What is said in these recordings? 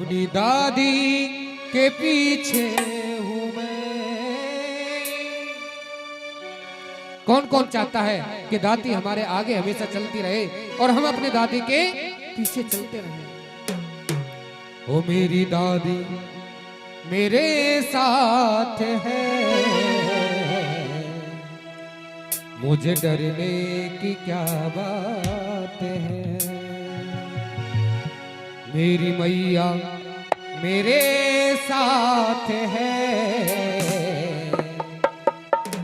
अपनी दादी के पीछे हूँ मैं। कौन कौन चाहता है कि दादी हमारे आगे हमेशा चलती रहे और हम अपनी दादी के पीछे चलते रहे। ओ मेरी दादी मेरे साथ है, मुझे डरने की क्या बात है। मेरी मैया मेरे साथ है,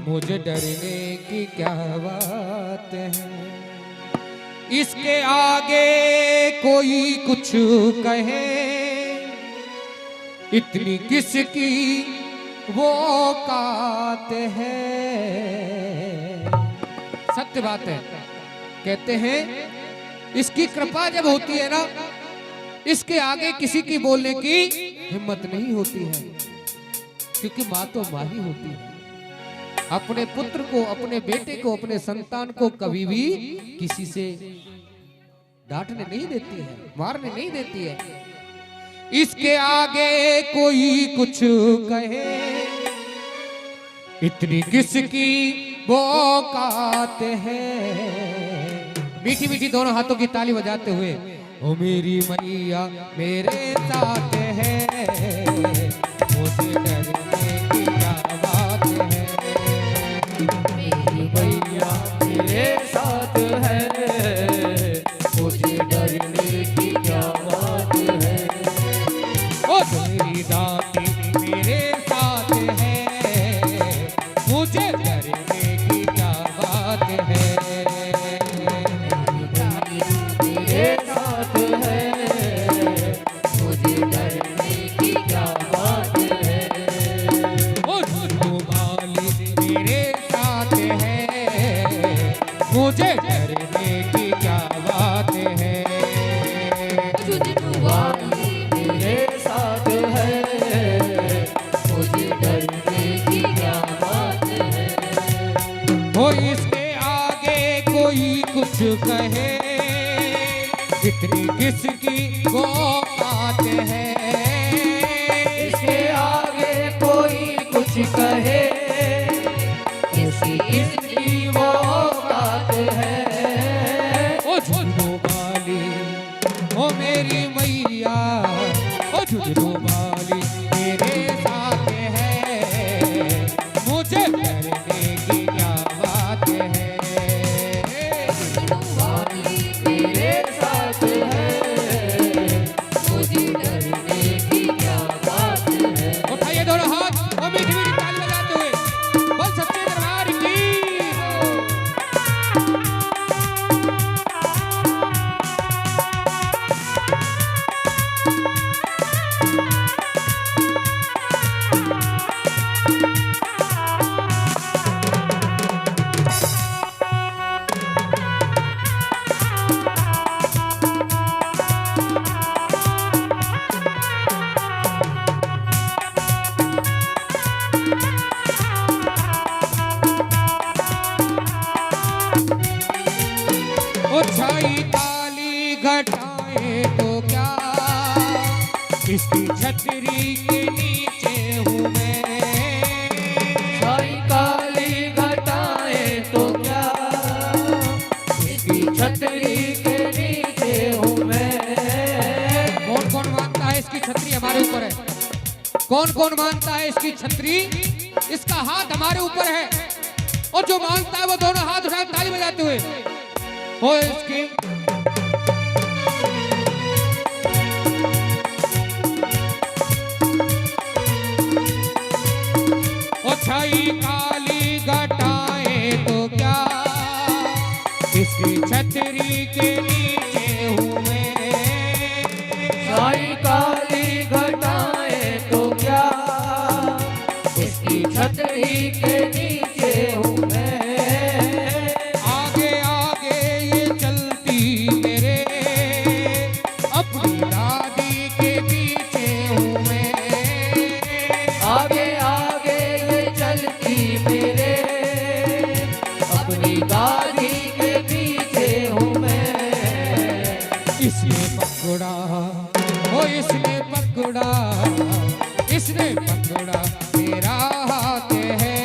मुझे डरने की क्या बात है। इसके आगे कोई कुछ कहे, इतनी किसकी वो औकात है। सत्य बात है। कहते हैं इसकी कृपा जब होती है ना, इसके आगे किसी की बोलने की हिम्मत नहीं होती है, क्योंकि माँ तो माँ ही होती है। अपने पुत्र को, अपने बेटे को, अपने संतान को कभी भी किसी से डांटने नहीं देती है, मारने नहीं देती है। इसके आगे कोई कुछ कहे, इतनी किसकी वो औकात है। मीठी मीठी दोनों हाथों की ताली बजाते हुए, ओ मेरी मैया मेरे साथ है, मुझे डरने की क्या बात है। मेरी मैया मेरे साथ है, मुझे डरने की क्या बात है। ओ मेरी दादी मेरे साथ है, मुझे डरने की क्या बात है। मुझे डरने की क्या बात है। मेरे साथ है, मुझे डरने की क्या बात है। हो इसके आगे कोई कुछ कहे, इतनी किसकी वो बात है। इसके आगे कोई कुछ कहे, इसकी वो बात है। ओ झुझुरु वाली ओ मेरी मैया, ओ झुझुरु वाली मेरे साथ है, मुझे डरने की क्या बात है। मेरे साथ है, मुझे डरने की क्या बात है। उठाइए दोनों हाथ और मीठी मीठी ताली बजाते हुए, बोल सच्चे दरबार की। छाई ताली घटाए तो क्या, इसकी छतरी के नीचे हूँ मैं। छाई काली घटाए तो क्या, इसकी छतरी के नीचे हूँ मैं। कौन कौन मानता है इसकी छतरी हमारे ऊपर है? कौन कौन मानता है इसकी छतरी, इसका हाथ हमारे ऊपर है? और जो मानता है वो दोनों हाथ उठाए ताली बजाते हुए, हो इसकी ओ छाई काली घटाए तो क्या, इसकी छतरी के नीचे हूँ मैं। छाई काली घटाए तो क्या, इसकी छतरी के नीचे हूँ मैं। आगे आगे ये चलती जिसने पकड़ा मेरा हाथ है,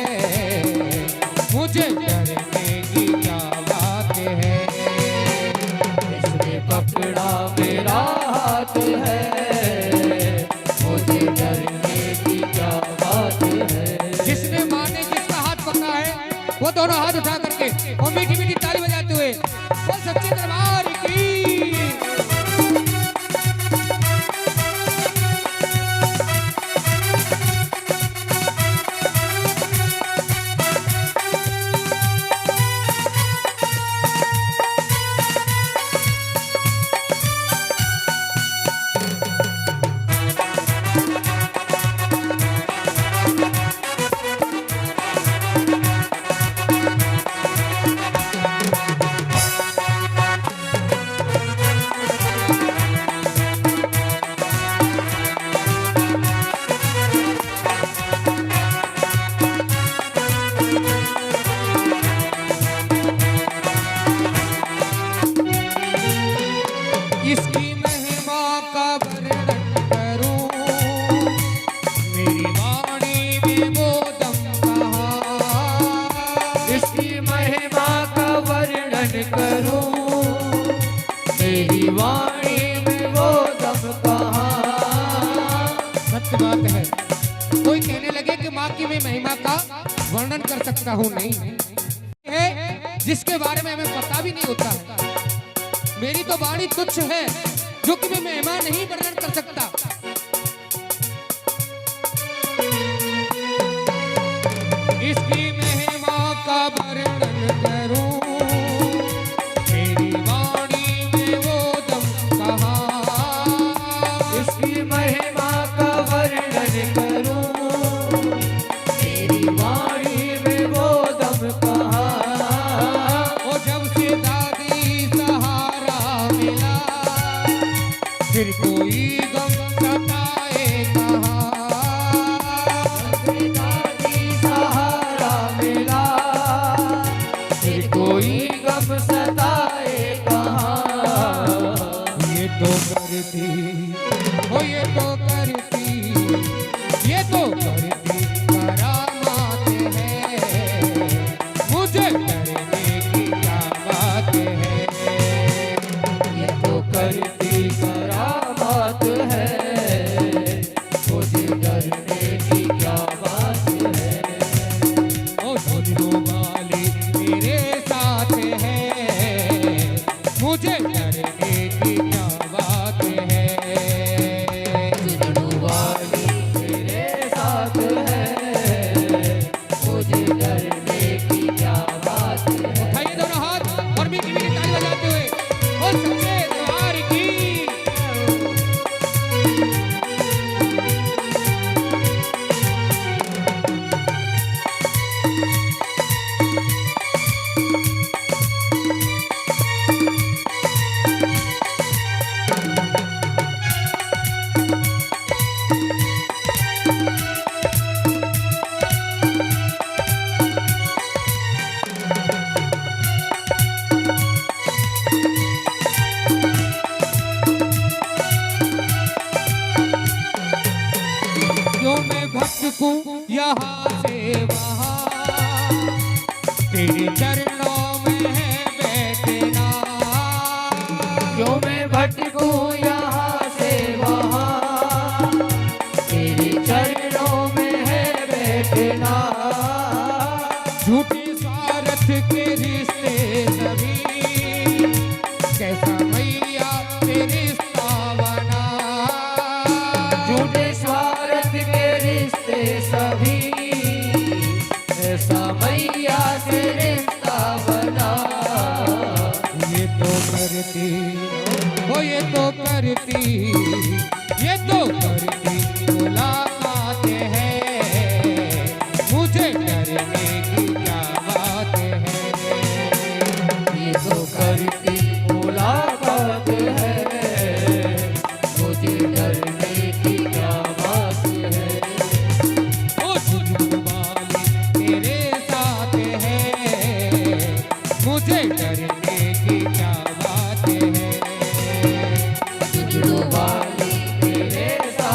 मुझे डरने की क्या बात है। जिसने पकड़ा मेरा हाथ है, मुझे डरने की क्या बात है। जिसने माँ ने जिसका हाथ पकड़ा है, वो दोनों हाथ उठा करके और मीठी मीठी ताली बजाते हुए वो सच्चे दरबार की। इसकी महिमा का वर्णन करूं, मेरी वाणी में वो दम कहाँ। इसकी महिमा का वर्णन करूं, मेरी वाणी में वो दम कहाँ। सत्य बात है। कोई कहने लगे कि माँ की मैं महिमा का वर्णन कर सकता हूँ, नहीं है जिसके बारे में हमें पता भी नहीं होता है। मेरी तो वाणी तुच्छ है जो कि मैं महिमा नहीं वर्णन कर सकता। इसकी महिमा का वर्णन करूं, मेरी वाणी में वो दम कहाँ। इसकी महिमा का वर्णन करूं, मेरी वाणी में वो दम कहाँ। वो जब से दादी सहारा मिला, फिर कोई गम सताए कहाँ। दादी सहारा मिला, फिर कोई गम सताए कहाँ। ये तो करती, ओ ये तो करती, ये तो करती करामात है, मुझे डरने की क्या बात है। ये तो करती करामात है, मुझे डरने की क्या बात है। ओ झुंझुनू वाली मेरे साथ है, मुझे डरने की क्या बात है। झुंझुनू वाली मेरे साथ है, मुझे डरने की क्या बात है। उठाइए दोनों हाथ और मीठी मीठी ताली बजाते हुए और सच्चे दरबार की। जो मैं भटकूं यहाँ से वहाँ, तेरे चरणों में है बैठना। जो मैं भटकूं यहाँ से वहाँ, तेरे चरणों में है बैठना। झूठे स्वार्थ के रिश्ते सभी, कैसा मैया से रिश्ता बना। झूठे स्वार्थ के रिश्ते सभी, ऐसा मैया से रिश्ता बना। ये तो करती, ओ ये तो करती, ये तो करती मुलाकात है, मुझे डरने की क्या बात है। ये तो करती मुलाकात है, मुझे डरने की क्या बात है। ओ झुंझुनू वाली तेरे साथ है, मुझे डरने की क्या बात है। झुंझुनू वाली मेरे साथ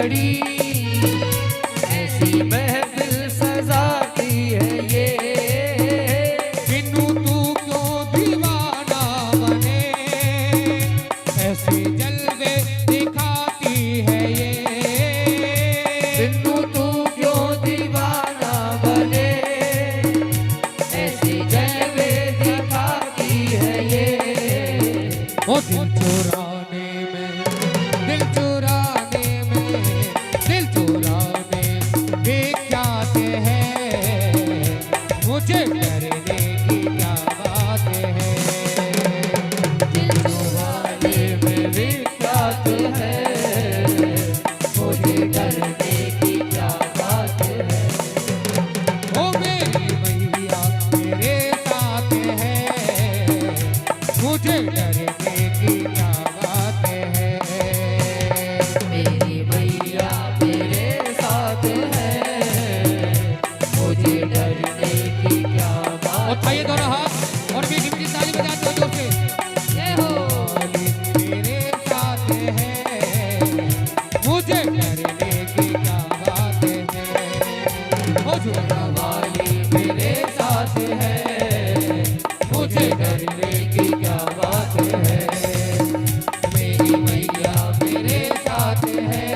घड़ी ऐसी महफिल सजाती है ये। बिनु तू क्यों दीवाना बने, ऐसे जलवे दिखाती है ये। बिनु तू क्यों दीवाना बने, ऐसी जलवे दिखाती है ये। ओ दिल चुराने में, दिल चुराने में, दिल चुराने विख्यात है, मुझे डरने की क्या बात है। दिल चुराने में विख्यात है, मुझे डरने की क्या बात है। ओ मेरी मैया मेरे साथ है, मुझे डरने की क्या बात है। मेरी मैया मेरे साथ है, मुझे डरने की क्या बात। उठाइए दोनों हाथ और मीठी मीठी ताली बजाते हो जोर से। जय हो। मालिक मेरे साथ है, मुझे डरने की क्या बात है। ओ झूला वाली मेरे साथ है, मुझे डरने की क्या बात है। मेरी मैया मेरे साथ है,